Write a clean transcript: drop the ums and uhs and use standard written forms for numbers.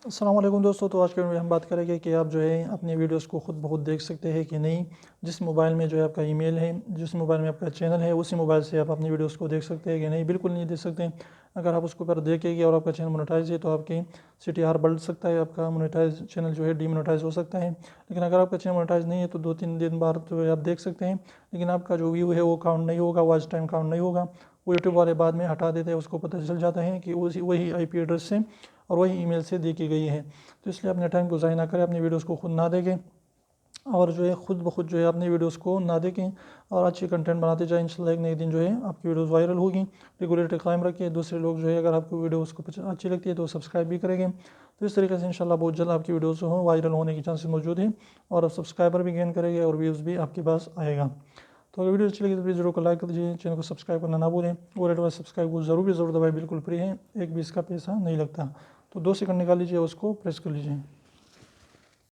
अस्सलाम वालेकुम दोस्तों। तो आज के वीडियो में हम बात करेंगे कि आप जो है अपनी वीडियोस को ख़ुद ब खुद देख सकते हैं कि नहीं। जिस मोबाइल में जो है आपका ईमेल है, जिस मोबाइल में आपका चैनल है, उसी मोबाइल से आप अपनी वीडियोस को देख सकते हैं कि नहीं। बिल्कुल नहीं देख सकते। अगर आप उसको पर देखेंगे और आपका चैनल मोनेटाइज है तो आपकी CTR बढ़ सकता है, आपका मोनेटाइज चैनल जो है डीमोनेटाइज हो सकता है। लेकिन अगर आपका चैनल मोनेटाइज नहीं है तो 2-3 दिन बाद जो है आप देख सकते हैं, लेकिन आपका जो व्यू है वो काउंट नहीं होगा, वॉच टाइम काउंट नहीं होगा। वो यूट्यूब वाले बाद में हटा देते हैं, उसको पता चल जाता है कि वही IP एड्रेस से और वही ईमेल से देखी गई है। तो इसलिए अपने टाइम को ज़ाया ना करें, अपनी वीडियोस को खुद ना देखें और जो है खुद ब खुद जो है अपनी वीडियोस को ना देखें और अच्छी कंटेंट बनाते जाएं। इंशाल्लाह एक ना एक दिन जो है आपकी वीडियोस वायरल होगी। रेगुलेटरी कायम रखिए। दूसरे लोग जो है अगर आपको वीडियोस को अच्छी लगती है तो सब्सक्राइब भी करेंगे। तो इस तरीके से इंशाल्लाह बहुत जल्द आपकी वीडियोस जो हो वायरल होने की चांसेस मौजूद है और सब्सक्राइबर भी गेन करेंगे और व्यूज़ भी आपके पास आएगा। तो अगर वीडियो अच्छी लगी तो प्लीज़ वीडियो को लाइक कर दीजिए, चैनल को सब्सक्राइब करना ना भूलें और रेड वाला सब्सक्राइब को ज़रूर दबाएं, बिल्कुल फ्री है, एक भी इसका पैसा नहीं लगता। तो 2 सेकंड निकाल लीजिए, उसको प्रेस कर लीजिए।